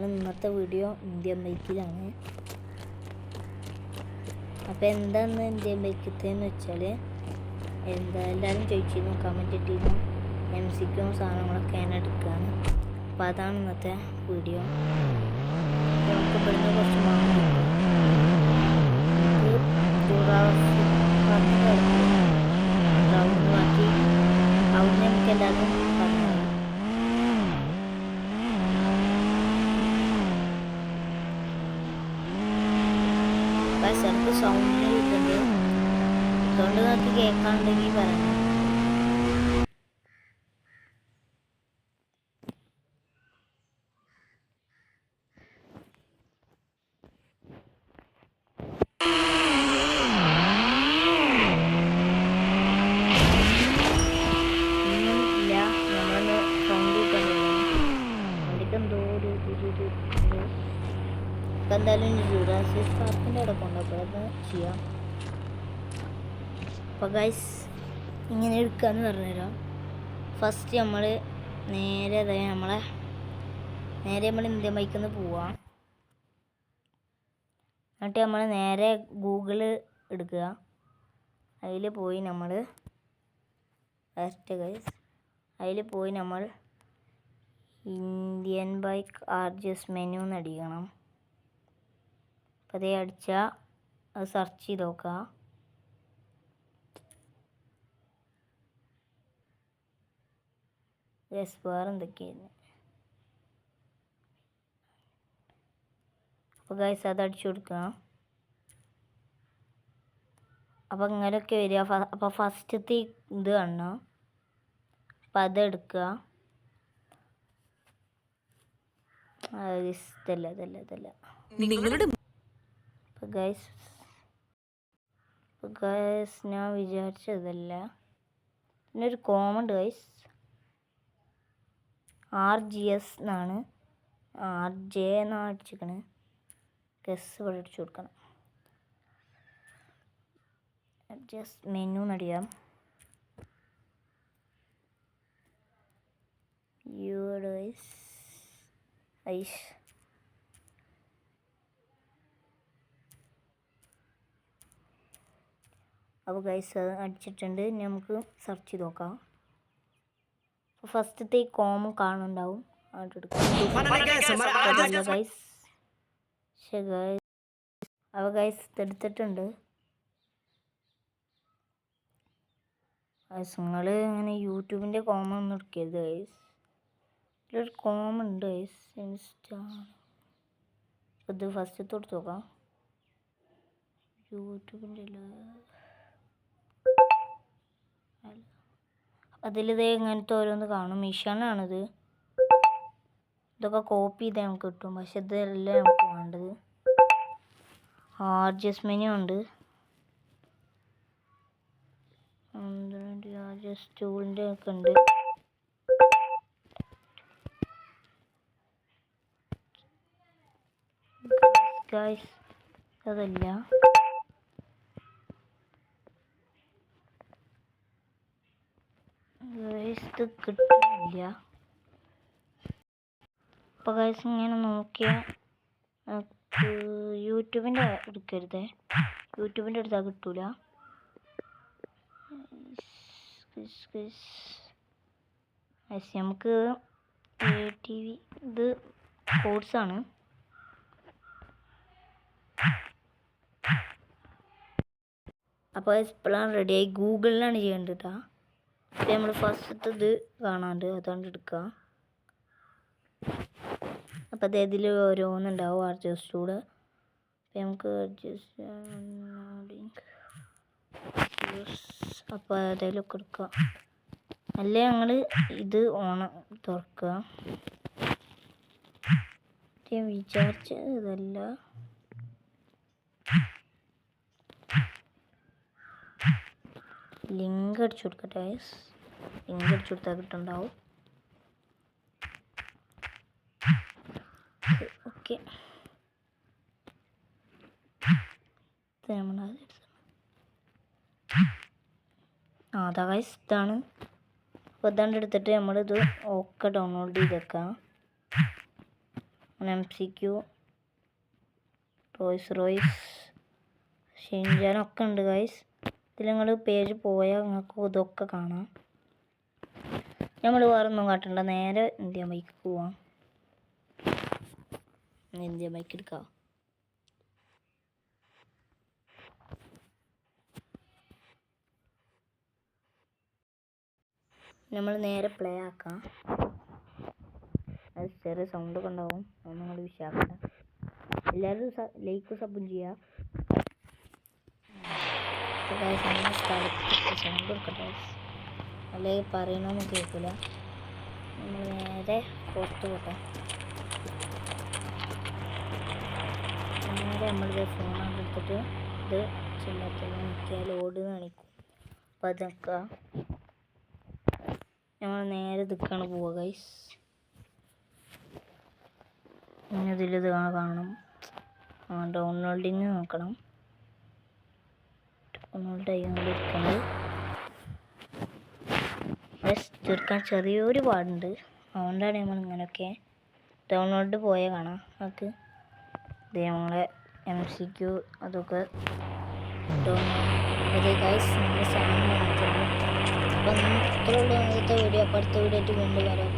ഇന്നത്തെ video Indian ബൈക്കിലാണ്. അപ്പോൾ എന്താന്ന് ഇന്ത്യൻ ബൈക്കത്തെന്ന് വെച്ചാൽ എല്ലാവരും ചോദിച്ചിരുന്നു, കമൻറ്റ് ഇട്ടിരുന്നു, MCQ സാധനങ്ങളൊക്കെ ഞാൻ എടുക്കുകയാണ്. അപ്പോൾ അതാണ് ഇന്നത്തെ വീഡിയോ. നമുക്ക് ഇവിടുന്ന് കുറച്ച് മാറ്റി അവിടുന്ന് നമുക്ക് എല്ലാവരും പറഞ്ഞു. ചിലപ്പോൾ സൗണ്ട് കിട്ടുന്നുണ്ട്, അതുകൊണ്ട് നമുക്ക് കേൾക്കാനുണ്ടെങ്കിൽ പറഞ്ഞു. എന്തായാലും ജുറാസിക് പാർക്കിൻ്റെ അവിടെ കൊണ്ടുപോയി അത് ചെയ്യാം. അപ്പോൾ ഗൈസ് ഇങ്ങനെ എടുക്കാമെന്ന് പറഞ്ഞുതരാം. ഫസ്റ്റ് നമ്മൾ നേരെ നമ്മൾ ഇന്ത്യൻ ബൈക്കിൽ നിന്ന് പോവാം. എന്നിട്ട് നമ്മൾ നേരെ ഗൂഗിൾ എടുക്കുക. അതിൽ പോയി നമ്മൾ ഇന്ത്യൻ ബൈക്ക് RGS മെനു എന്ന് അടിക്കണം. അപ്പോൾ അതേ അടിച്ചാൽ അത് സെർച്ച് ചെയ്ത് നോക്കുക. വേറെ എന്തൊക്കെയായിരുന്നു. അപ്പോൾ ഗൈസ് അത് അടിച്ചു കൊടുക്കുക. അപ്പോൾ ഇങ്ങനെയൊക്കെ വരിക. അപ്പോൾ ഫസ്റ്റത്തെ ഇത് കാണണം. അപ്പോൾ അതെടുക്കുക. ഇതല്ല. അപ്പോൾ ഗൈസ് ഞാൻ വിചാരിച്ചതല്ല. പിന്നെ ഒരു കോമണ്ട് ഗൈസ് RGS എന്നാണ്, RJ എന്നാണ് അടിച്ചിരിക്കണ്. ഗസ് ഇവിടെ അടിച്ചു കൊടുക്കണം. ജസ്റ്റ് മെനു എന്നടിയാം. അപ്പോൾ ഗൈസ് അത് അടിച്ചിട്ടുണ്ട്. നമുക്ക് സെർച്ച് ചെയ്ത് നോക്കാം. അപ്പോൾ ഫസ്റ്റത്തെ ഈ കോമൺ കാണുന്നുണ്ടാവും, അതെടുക്കാം. അപ്പോൾ ഗൈസ് ഇതെടുത്തിട്ടുണ്ട്. നിങ്ങൾ ഇങ്ങനെ യൂട്യൂബിൻ്റെ കോമൺ ഒന്നും എടുക്കരുത് ഗൈസ്. ഇതിലൊരു കോമൺ ഉണ്ട് ഗൈസ്, ഇൻസ്റ്റാ. ഇത് ഫസ്റ്റത്തെ കൊടുത്ത് നോക്കാം. യൂട്യൂബിൻ്റെ അതിലിത് ഇങ്ങനത്തെ ഓരോന്ന് കാണും. മിഷനാണിത്. ഇതൊക്കെ കോപ്പി ചെയ്താൽ നമുക്ക് കിട്ടും, പക്ഷെ ഇതല്ലേ നമുക്ക് വേണ്ടത്. RGS മെനു ഉണ്ട്, RGS ടൂളിൻ്റെ ഒക്കെ ഉണ്ട്. ഗൈസ് അതല്ല, ഇത് കിട്ടുന്നില്ല. അപ്പോൾ ഗൈസ് ഇങ്ങനെ നോക്കിയാൽ യൂട്യൂബിൻ്റെ എടുക്കരുത്. യൂട്യൂബിൻ്റെ എടുത്താൽ കിട്ടൂല. നമുക്ക് TV ഇത് കോഴ്സാണ്. അപ്പോൾ ഇപ്പോഴാണ് റെഡിയായി. ഗൂഗിളിലാണ് ചെയ്യേണ്ടത് കേട്ടോ. അപ്പോൾ നമ്മൾ ഫസ്റ്റത്തെ ഇത് കാണാണ്ട് അതുകൊണ്ട് എടുക്കുക. അപ്പോൾ ഇതിൽ ഓരോന്നുണ്ടാവും RGS ടൂള്. അപ്പോൾ നമുക്ക് അപ്പോൾ അതിലൊക്കെ എടുക്കുക. അല്ലേ ഞങ്ങൾ ഇത് തുറക്കുക. ഞാൻ വിചാരിച്ചത് ഇതല്ല. ലിങ്ക് അടിച്ചു കൊടുക്കട്ടെ. ലിങ്ക് അടിച്ചു കൊടുത്താൽ കിട്ടുന്നുണ്ടാവും. ഓക്കെ, അതാ ഗൈസ് ഇതാണ്. അപ്പോൾ ഇതാണ്ട് എടുത്തിട്ട് നമ്മളിത് ഒക്കെ ഡൗൺലോഡ് ചെയ്ത് വെക്കാം. MCQ, റോയ്സ് ഷിൻജാനൊക്കെ ഉണ്ട് ഗൈസ്. ഇതിൽ നിങ്ങൾ പേജ് പോയാൽ നിങ്ങൾക്ക് ഇതൊക്കെ കാണാം. നമ്മൾ വേറെ ഒന്നും കാട്ടണ്ട, നേരെ ഇന്ത്യ ബൈക്ക് പോവാം. ഇന്ത്യ ബൈക്ക് എടുക്കാം. നമ്മൾ നേരെ പ്ലേ ആക്കാം. അത് ചെറിയ സൗണ്ടൊക്കെ ഉണ്ടാവും, അതൊന്നും നിങ്ങൾ വിഷയമാക്കണ്ട. എല്ലാവരും ലൈക്ക് സബും ചെയ്യുക. സൗണ്ട് കൊടുക്കട്ടെ, അല്ലെങ്കിൽ പറയണമെന്ന് കേൾക്കില്ല. നമ്മൾ നേരെ പുറത്ത് പോട്ടെ. നേരെ നമ്മളിത് ഫോണാണ് എടുത്തിട്ട് ഇത് ചിഹ്നത്തിൽ നോക്കിയാൽ ലോഡ് കാണിക്കും. അപ്പം അതൊക്കെ നമ്മൾ നേരെ ഇതൊക്കെയാണ് പോവുക ഗൈസ്. ഇനി ഇതിലിത് കാണണം. ഡൗൺലോഡിങ് നോക്കണം. ഡൗൺലോഡ് ആയിക്കൊണ്ടിരിക്കുന്നത് തീർക്കാൻ ചെറിയൊരു പാടുണ്ട്, അതുകൊണ്ടാണ് നമ്മൾ ഇങ്ങനെയൊക്കെ. ഡൗൺലോഡ് പോയാൽ കാണാം നമുക്ക്. ഇത് നമ്മളെ MCQ അതൊക്കെ ഡൗൺലോഡ് ഗൈസ്. നമ്മൾ സാധനം വാങ്ങിക്കുന്നത്. അപ്പം ഇത്രയുള്ള ഇന്നത്തെ വീഡിയോ. അപ്പം അടുത്ത വീഡിയോ ആയിട്ട് വീണ്ടും വരാം.